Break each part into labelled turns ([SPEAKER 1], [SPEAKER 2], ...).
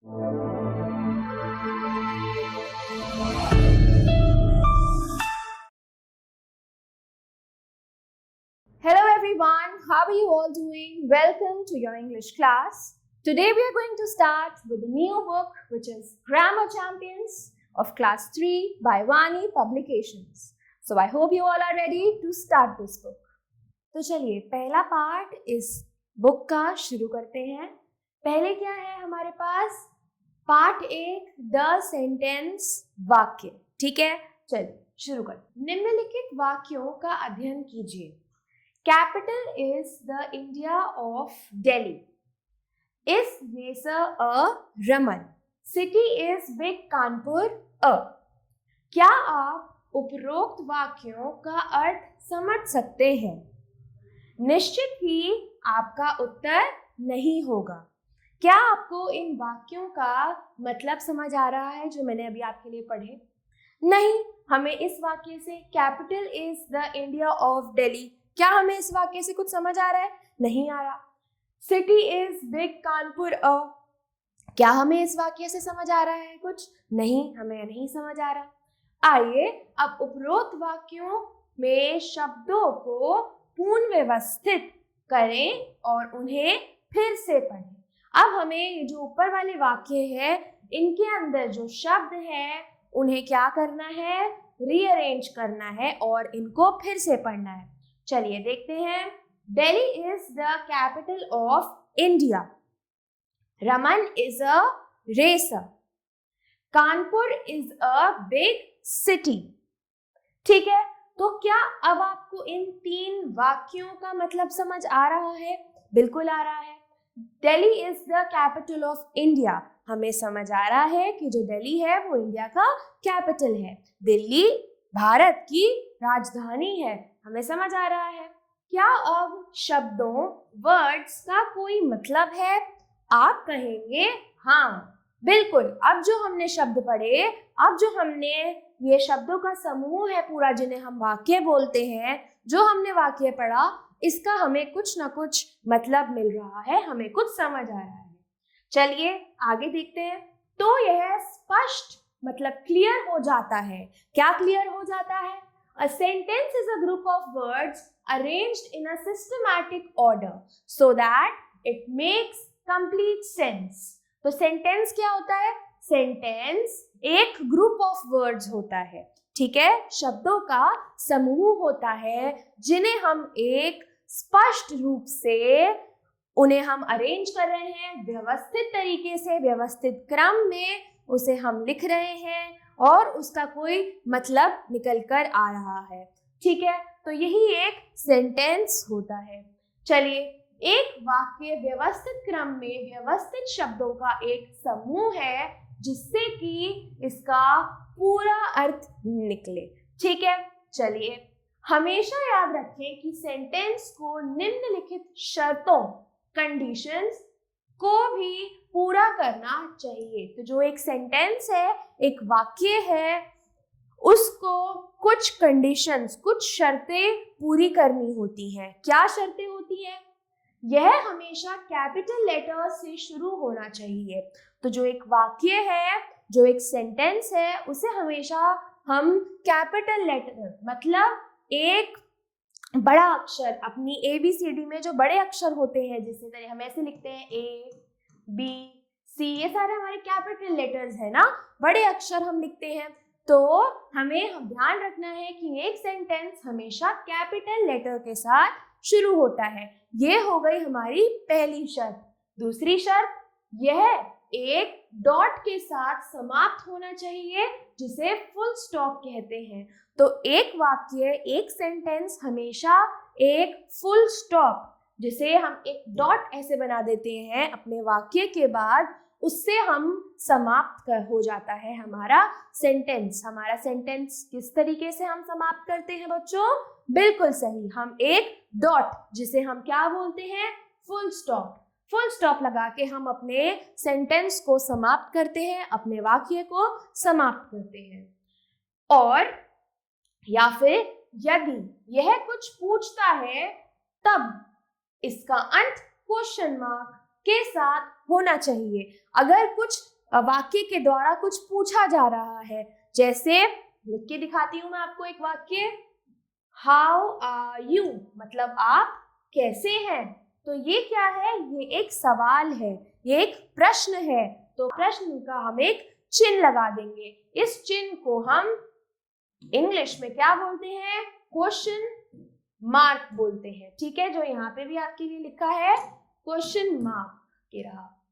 [SPEAKER 1] Hello everyone, how are you all doing? Welcome to your English class. Today we are going to start with a new book which is Grammar Champions of Class 3 by Vani Publications. So I hope you all are ready to start this book. तो चलिए पहला part इस book का शुरू करते हैं. पहले क्या है हमारे पास? पार्ट 1 द सेंटेंस वाक्य. ठीक है, चलिए शुरू करते. निम्नलिखित वाक्यों का अध्ययन कीजिए. Capital is the India of Delhi. Is Racer a Raman? City is big Kanpur a. क्या आप उपरोक्त वाक्यों का अर्थ समझ सकते हैं? निश्चित ही आपका उत्तर नहीं होगा. क्या आपको इन वाक्यों का मतलब समझ आ रहा है जो मैंने अभी आपके लिए पढ़े? नहीं. हमें इस वाक्य से capital is the India of Delhi, क्या हमें इस वाक्य से कुछ समझ आ रहा है? नहीं आ रहा. सिटी इज बिग कानपुर अ, क्या हमें इस वाक्य से समझ आ रहा है कुछ? नहीं, हमें नहीं समझ आ रहा. आइए अब उपरोक्त वाक्यों में शब्दों को पुनः व्यवस्थित करें और उन्हें फिर से पढ़ें. अब हमें ये जो ऊपर वाले वाक्य है इनके अंदर जो शब्द है उन्हें क्या करना है? रीअरेंज करना है और इनको फिर से पढ़ना है. चलिए देखते हैं. Delhi is the capital of India. Raman is a racer. Kanpur is a big city. ठीक है, तो क्या अब आपको इन 3 वाक्यों का मतलब समझ आ रहा है? बिल्कुल आ रहा है. Delhi is the capital of India, हमें समझ आ रहा है कि जो दिल्ली है वो इंडिया का कैपिटल है. दिल्ली भारत की राजधानी है, हमें समझ आ रहा है. क्या अब शब्दों वर्ड्स का कोई मतलब है? आप कहेंगे हाँ बिल्कुल. अब जो हमने शब्द पढ़े, अब जो हमने ये शब्दों का समूह है पूरा जिन्हें हम वाक्य बोलते हैं, जो हमने वाक्य पढ़ा इसका हमें कुछ ना कुछ मतलब मिल रहा है, हमें कुछ समझ आ रहा है. चलिए आगे देखते हैं. तो यह स्पष्ट मतलब क्लियर हो जाता है. क्या क्लियर हो जाता है? A sentence is a group of words arranged in a systematic order so that it makes complete sense. तो sentence क्या होता है? Sentence एक group of words होता है. ठीक है, शब्दों का समूह होता है जिन्हें हम एक स्पष्ट रूप से उन्हें हम अरेंज कर रहे हैं, व्यवस्थित तरीके से, व्यवस्थित क्रम में उसे हम लिख रहे हैं और उसका कोई मतलब निकल कर आ रहा है. ठीक है, तो यही एक सेंटेंस होता है. चलिए, एक वाक्य व्यवस्थित क्रम में व्यवस्थित शब्दों का एक समूह है जिससे कि इसका पूरा अर्थ निकले. ठीक है, चलिए हमेशा याद रखें कि सेंटेंस को निम्नलिखित शर्तों, कंडीशंस को भी पूरा करना चाहिए. तो जो एक सेंटेंस है, एक वाक्य है, उसको कुछ कंडीशंस, कुछ शर्तें पूरी करनी होती हैं. क्या शर्तें होती हैं? यह हमेशा कैपिटल लेटर से शुरू होना चाहिए. तो जो एक वाक्य है, जो एक सेंटेंस है, उसे हमेशा हम कैपिटल लेटर मतलब एक बड़ा अक्षर, अपनी ABCD में जो बड़े अक्षर होते हैं, जिससे तरह हम ऐसे लिखते हैं A, B, C, ये सारे हमारे कैपिटल लेटर्स है ना, बड़े अक्षर हम लिखते हैं. तो हमें ध्यान रखना है कि एक सेंटेंस हमेशा कैपिटल लेटर के साथ शुरू होता है. ये हो गई हमारी पहली शर्त. दूसरी शर्त, यह एक डॉट के साथ समाप्त होना चाहिए जिसे फुल स्टॉप कहते हैं. तो एक वाक्य, एक सेंटेंस हमेशा एक फुल स्टॉप, जिसे हम एक डॉट ऐसे बना देते हैं अपने वाक्य के बाद, उससे हम समाप्त हो जाता है हमारा सेंटेंस. हमारा सेंटेंस किस तरीके से हम समाप्त करते हैं बच्चों? बिल्कुल सही, हम एक डॉट, जिसे हम क्या बोलते हैं? Full stop. फुल स्टॉप लगा के हम अपने सेंटेंस को समाप्त करते हैं, अपने वाक्य को समाप्त करते हैं. और या फिर यदि यह कुछ पूछता है तब इसका अंत क्वेश्चन मार्क के साथ होना चाहिए. अगर कुछ वाक्य के द्वारा कुछ पूछा जा रहा है। जैसे लिख के दिखाती हूँ मैं आपको एक वाक्य, हाउ आर यू, मतलब आप कैसे हैं। तो ये क्या है, ये एक सवाल है, ये एक प्रश्न है। तो प्रश्न का हम एक चिन्ह लगा देंगे। इस चिन्ह को हम इंग्लिश में क्या बोलते हैं, क्वेश्चन मार्क बोलते हैं। ठीक है, जो यहाँ पे भी आपके लिए लिखा है क्वेश्चन मार्क के रहा।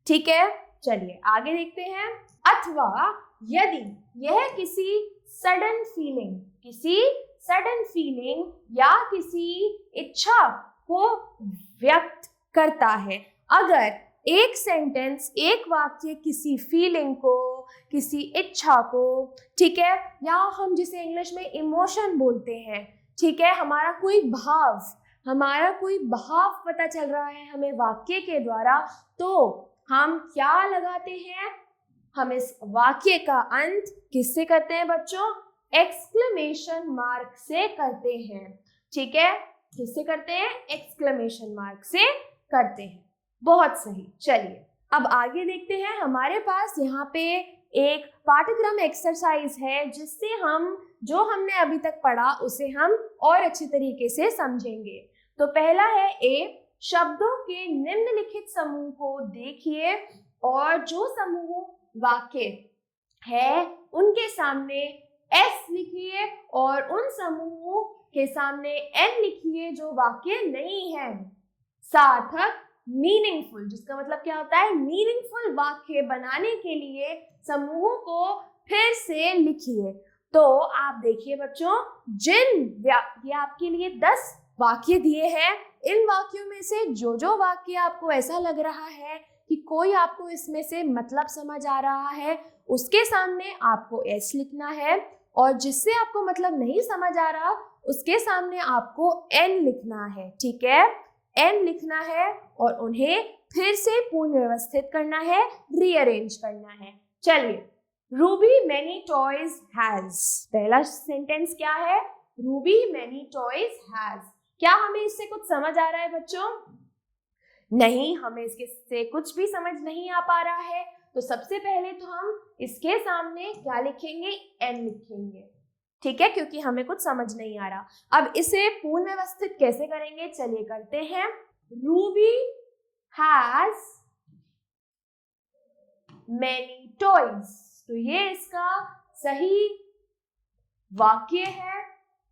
[SPEAKER 1] ठीक है, चलिए आगे देखते हैं। अथवा यदि यह किसी सडन फीलिंग या किसी इच्छा को व्यक्त करता है। अगर एक सेंटेंस, एक वाक्य किसी फीलिंग को, किसी इच्छा को, ठीक है, या हम जिसे इंग्लिश में इमोशन बोलते हैं, ठीक है, हमारा कोई भाव पता चल रहा है हमें वाक्य के द्वारा, तो हम क्या लगाते हैं, हम इस वाक्य का अंत किससे करते हैं बच्चों, एक्सक्लेमेशन मार्क से करते हैं। ठीक है, किससे करते हैं, एक्सक्लेमेशन मार्क से करते हैं। बहुत सही। चलिए अब आगे देखते हैं। हमारे पास यहाँ पे एक पाठ्यक्रम एक्सरसाइज है जिससे हम जो हमने अभी तक पढ़ा उसे हम और अच्छे तरीके से समझेंगे। तो पहला है ए, शब्दों के निम्नलिखित समूह को देखिए और जो समूह वाक्य है उनके सामने एस लिखिए और उन समूहों के सामने एन लिखिए जो वाक्य नहीं है। सार्थक, मीनिंगफुल, जिसका मतलब क्या होता है, मीनिंगफुल वाक्य बनाने के लिए समूहों को फिर से लिखिए। तो आप देखिए बच्चों, ये आपके लिए 10 वाक्य दिए हैं। इन वाक्यों में से जो वाक्य आपको ऐसा लग रहा है कि कोई आपको इसमें से मतलब समझ आ रहा है, उसके सामने आपको एस लिखना है, और जिससे आपको मतलब नहीं समझ आ रहा उसके सामने आपको एन लिखना है। ठीक है, एन लिखना है और उन्हें फिर से पूर्ण व्यवस्थित करना है, रीअरेंज करना है। चलिए, रूबी मैनी टॉयज हैज, पहला सेंटेंस क्या है, रूबी मैनी टॉयज हैज। क्या हमें इससे कुछ समझ आ रहा है बच्चों? नहीं, हमें इससे कुछ भी समझ नहीं आ पा रहा है। तो सबसे पहले तो हम इसके सामने क्या लिखेंगे, एन लिखेंगे। ठीक है, क्योंकि हमें कुछ समझ नहीं आ रहा। अब इसे पूर्ण व्यवस्थित कैसे करेंगे, चलिए करते हैं। रूबी हैज मैनी टॉयज, तो ये इसका सही वाक्य है।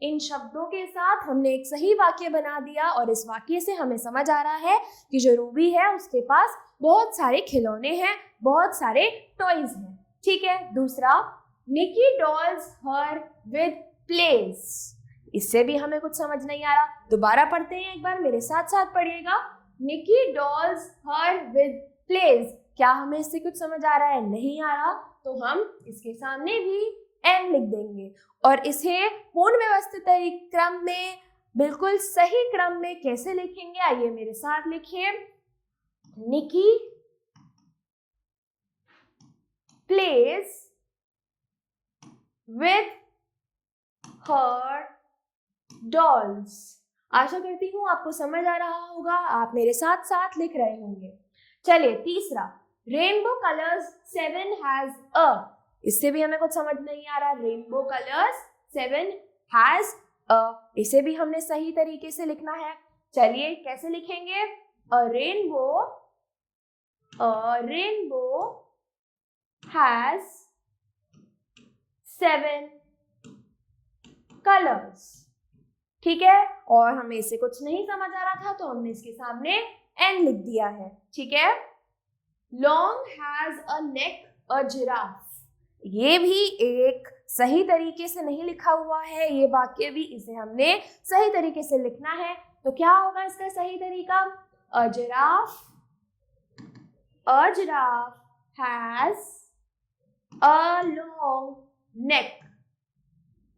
[SPEAKER 1] इन शब्दों के साथ हमने एक सही वाक्य बना दिया और इस वाक्य से हमें समझ आ रहा है कि जो रूबी है उसके पास बहुत सारे खिलौने हैं, बहुत सारे टॉयज हैं। ठीक है, दूसरा, निकी डॉल्स हर विद प्लेस, इससे भी हमें कुछ समझ नहीं आ रहा। दोबारा पढ़ते हैं, एक बार मेरे साथ साथ पढ़िएगा। निकी डॉल्स हर विद प्लेस, क्या हमें इससे कुछ समझ आ रहा है? नहीं आ रहा, तो हम इसके सामने भी एन लिख देंगे और इसे पूर्ण व्यवस्थित क्रम में, बिल्कुल सही क्रम में कैसे लिखेंगे, आइए मेरे साथ लिखिए। निकी प्लेज विथ हर डॉल्स। आशा करती हूँ आपको समझ आ रहा होगा, आप मेरे साथ साथ लिख रहे होंगे। चलिए तीसरा, रेनबो कलर्स 7 हैज अ, इससे भी हमें कुछ समझ नहीं आ रहा। रेनबो कलर्स 7 हैज अ, इसे भी हमने सही तरीके से लिखना है। चलिए कैसे लिखेंगे, अ रेनबो हैज 7 कलर्स। ठीक है, और हमें इसे कुछ नहीं समझ आ रहा था तो हमने इसके सामने एन लिख दिया है। ठीक है, long has a neck a giraffe, ये भी एक सही तरीके से नहीं लिखा हुआ है ये वाक्य भी, इसे हमने सही तरीके से लिखना है। तो क्या होगा इसका सही तरीका, a giraffe has a long neck.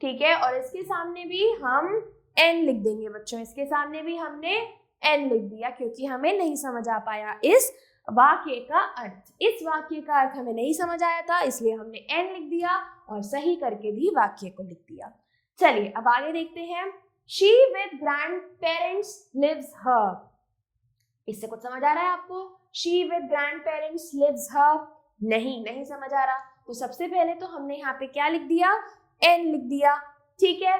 [SPEAKER 1] ठीक है, और इसके सामने भी हम एन लिख देंगे बच्चों, इसके सामने भी हमने एन लिख दिया क्योंकि हमें नहीं समझ आ पाया इस वाक्य का अर्थ। इस वाक्य का अर्थ हमें नहीं समझ आया था, इसलिए हमने एन लिख दिया और सही करके भी वाक्य को लिख दिया। चलिए अब आगे देखते हैं। She with grand parents lives her, इससे कुछ समझ आ रहा है आपको? She with grand parents lives her, नहीं समझ आ रहा, तो सबसे पहले तो हमने यहाँ पे क्या लिख दिया, एन लिख दिया, ठीक है।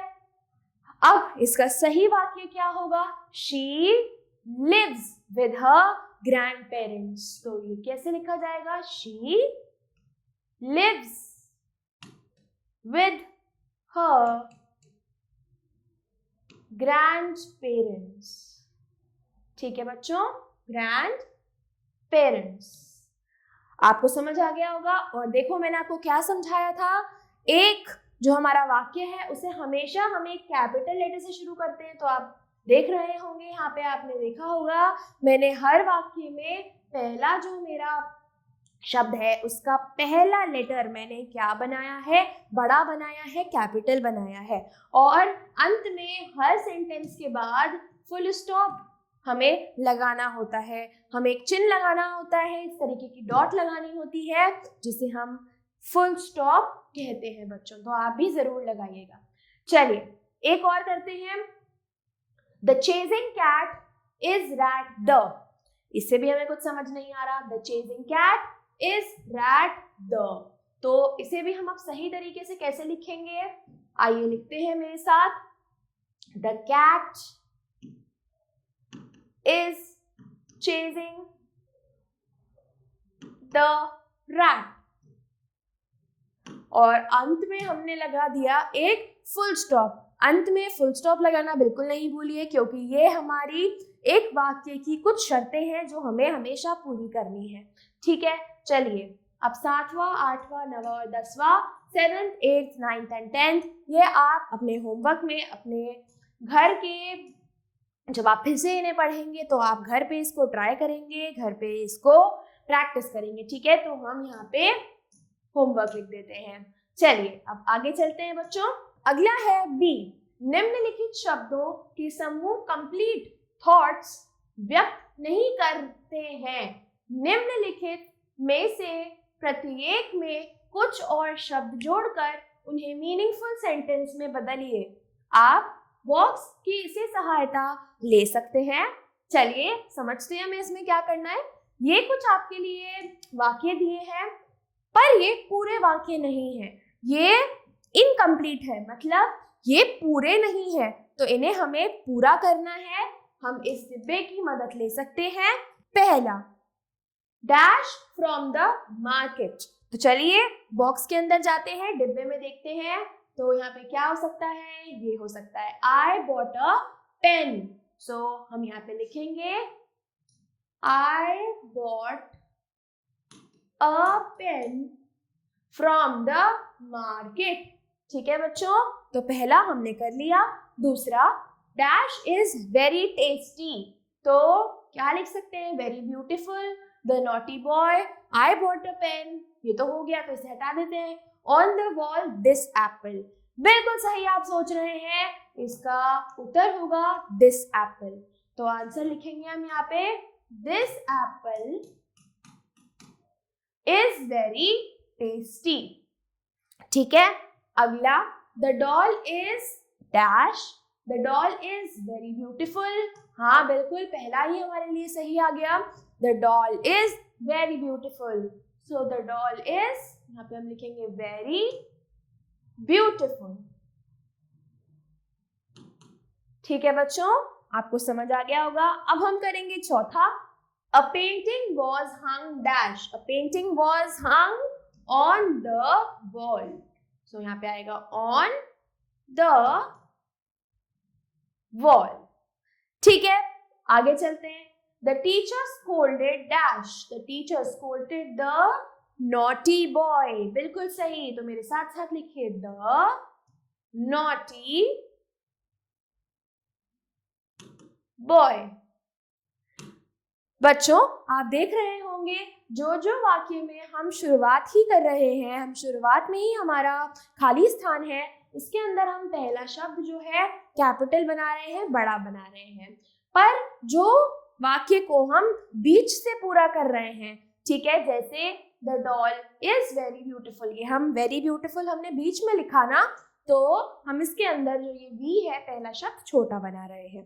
[SPEAKER 1] अब इसका सही वाक्य क्या होगा, she lives with her grand parents, तो ये कैसे लिखा जाएगा, she lives with her grand parents, ठीक है बच्चों, ग्रैंड पेरेंट्स। आपको समझ आ गया होगा। और देखो मैंने आपको क्या समझाया था, एक जो हमारा वाक्य है उसे हमेशा हम एक कैपिटल लेटर से शुरू करते हैं। तो आप देख रहे होंगे यहाँ पे, आपने देखा होगा मैंने हर वाक्य में पहला जो मेरा शब्द है उसका पहला लेटर मैंने क्या बनाया है, बड़ा बनाया है, कैपिटल बनाया है। और अंत में हर सेंटेंस के बाद फुल स्टॉप हमें लगाना होता है, हमें एक चिन्ह लगाना होता है, इस तरीके की डॉट लगानी होती है जिसे हम फुल स्टॉप कहते हैं बच्चों, तो आप भी जरूर लगाइएगा। चलिए एक और करते हैं, the chasing cat is rat the, इससे भी हमें कुछ समझ नहीं आ रहा, the chasing cat is rat the, तो इसे भी हम अब सही तरीके से कैसे लिखेंगे, आइए लिखते हैं मेरे साथ, the cat is chasing the rat, और अंत में हमने लगा दिया एक फुल स्टॉप। अंत में फुल स्टॉप लगाना बिल्कुल नहीं भूलिए, क्योंकि ये हमारी एक वाक्य की कुछ शर्तें हैं जो हमें हमेशा पूरी करनी है, ठीक है। चलिए अब 7वां, 8वां, 9वां और 10वां, 7th, 8th, 9th and 10th, ये आप अपने होमवर्क में अपने घर के, जब आप फिर से इन्हें पढ़ेंगे तो आप घर पे इसको ट्राई करेंगे, घर पे इसको प्रैक्टिस करेंगे, ठीक है। तो हम यहाँ पे होमवर्क लिख देते हैं। चलिए अब आगे चलते हैं बच्चों। अगला है बी, निम्नलिखित शब्दों के समूह कंप्लीट थॉट्स व्यक्त नहीं करते हैं, निम्नलिखित में से प्रत्येक में कुछ और शब्द जोड़कर उन्हें मीनिंगफुल सेंटेंस में बदलिए। आप बॉक्स की इसे सहायता ले सकते हैं। चलिए समझते हैं हमें इसमें क्या करना है। ये कुछ आपके लिए वाक्य दिए हैं, पर ये पूरे वाक्य नहीं है, ये इनकम्प्लीट है, मतलब ये पूरे नहीं है, तो इन्हें हमें पूरा करना है। हम इस डिब्बे की मदद ले सकते हैं। पहला, डैश फ्रॉम द मार्केट, तो चलिए बॉक्स के अंदर जाते हैं, डिब्बे में देखते हैं, तो यहाँ पे क्या हो सकता है, ये हो सकता है I bought a pen, सो हम यहाँ पे लिखेंगे I bought a pen from the market, ठीक है बच्चों, तो पहला हमने कर लिया। दूसरा, डैश इज वेरी टेस्टी, तो क्या लिख सकते हैं, very beautiful, the naughty boy, I bought a pen, ये तो हो गया तो इसे हटा देते हैं। On the wall this Apple, बिल्कुल सही आप सोच रहे हैं, इसका उत्तर होगा दिस एप्पल, तो आंसर लिखेंगे हम यहाँ पे this Apple is very tasty, ठीक है। अगला, the doll is dash, the doll is very beautiful, हाँ बिल्कुल पहला ही हमारे लिए सही आ गया, the doll is very beautiful, so the doll is, यहाँ पे हम लिखेंगे वेरी ब्यूटिफुल, ठीक है बच्चों, आपको समझ आ गया होगा। अब हम करेंगे चौथा, a painting was hung dash, a painting was hung on the wall, so यहाँ पे आएगा ऑन द वॉल, ठीक है। आगे चलते हैं, the teacher scolded dash, the teacher scolded the naughty boy, बिल्कुल सही, तो मेरे साथ साथ लिखिए द नॉटी बॉय। बच्चों आप देख रहे होंगे जो जो वाक्य में हम शुरुआत ही कर रहे हैं, हम शुरुआत में ही हमारा खाली स्थान है, उसके अंदर हम पहला शब्द जो है कैपिटल बना रहे हैं, बड़ा बना रहे हैं, पर जो वाक्य को हम बीच से पूरा कर रहे हैं, ठीक है, जैसे the doll is very beautiful, ये हम वेरी ब्यूटिफुल हमने बीच में लिखा ना, तो हम इसके अंदर जो ये वी है पहला शब्द छोटा बना रहे हैं,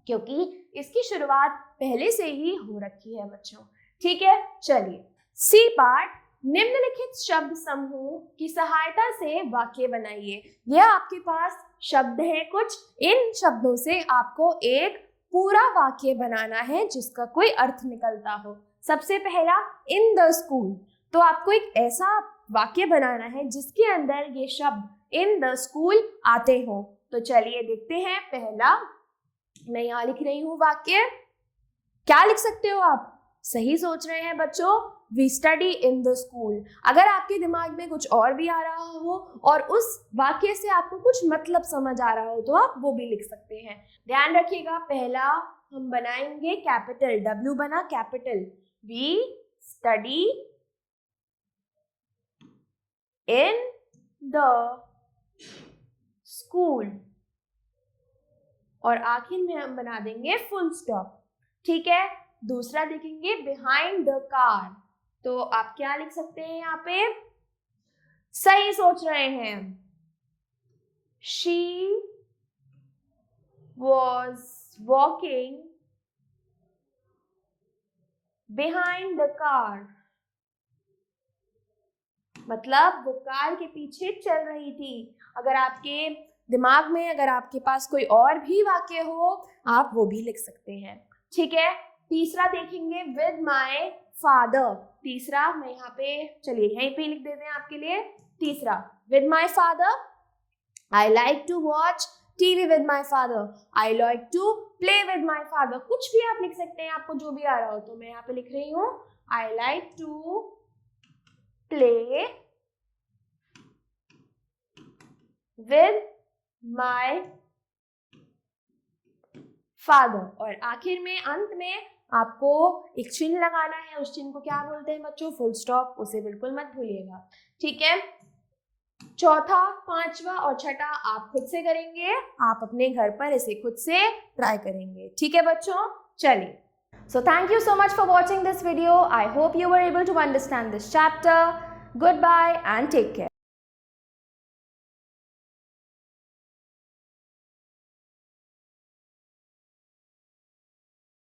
[SPEAKER 1] क्योंकि इसकी शुरुआत पहले से ही हो रखी है बच्चों, ठीक है। चलिए सी पार्ट, निम्नलिखित शब्द समूह की सहायता से वाक्य बनाइए। यह आपके पास शब्द हैं कुछ, इन शब्दों से आपको एक पूरा वाक्य बनाना है जिसका कोई अर्थ निकलता हो। सबसे पहला इन द स्कूल, तो आपको एक ऐसा वाक्य बनाना है जिसके अंदर ये शब्द इन द स्कूल आते हो। तो चलिए देखते हैं। पहला मैं यहाँ लिख रही हूँ वाक्य, क्या लिख सकते हो आप? सही सोच रहे हैं बच्चों, we study in the school. अगर आपके दिमाग में कुछ और भी आ रहा हो और उस वाक्य से आपको कुछ मतलब समझ आ रहा हो तो आप वो भी लिख सकते हैं। ध्यान रखिएगा, पहला हम बनाएंगे कैपिटल, W बना capital, we study in the school, और आखिर में हम बना देंगे फुल स्टॉप। ठीक है, दूसरा देखेंगे बिहाइंड द कार, तो आप क्या लिख सकते हैं यहाँ पे? सही सोच रहे हैं, she was walking behind the car, मतलब वो कार के पीछे चल रही थी। अगर आपके दिमाग में, अगर आपके पास कोई और भी वाक्य हो, आप वो भी लिख सकते हैं। ठीक है, तीसरा देखेंगे विद माय फादर। तीसरा मैं यहाँ पे, चलिए यहीं पे लिख देते हैं आपके लिए। तीसरा with my father, I like to watch TV with my father, I like to play with my father. कुछ भी आप लिख सकते हैं, आपको जो भी आ रहा हो। तो मैं यहाँ पे लिख रही हूँ I like to play with my father, और आखिर में अंत में आपको एक चिन्ह लगाना है। उस चिन्ह को क्या बोलते हैं बच्चों? फुल स्टॉप, उसे बिल्कुल मत भूलिएगा। ठीक है, चौथा, पांचवा और छठा आप खुद से करेंगे, आप अपने घर पर इसे खुद से ट्राई करेंगे। ठीक है बच्चों, चलिए। So thank you so much for watching this video. I hope you were able to understand this chapter. Goodbye and take care.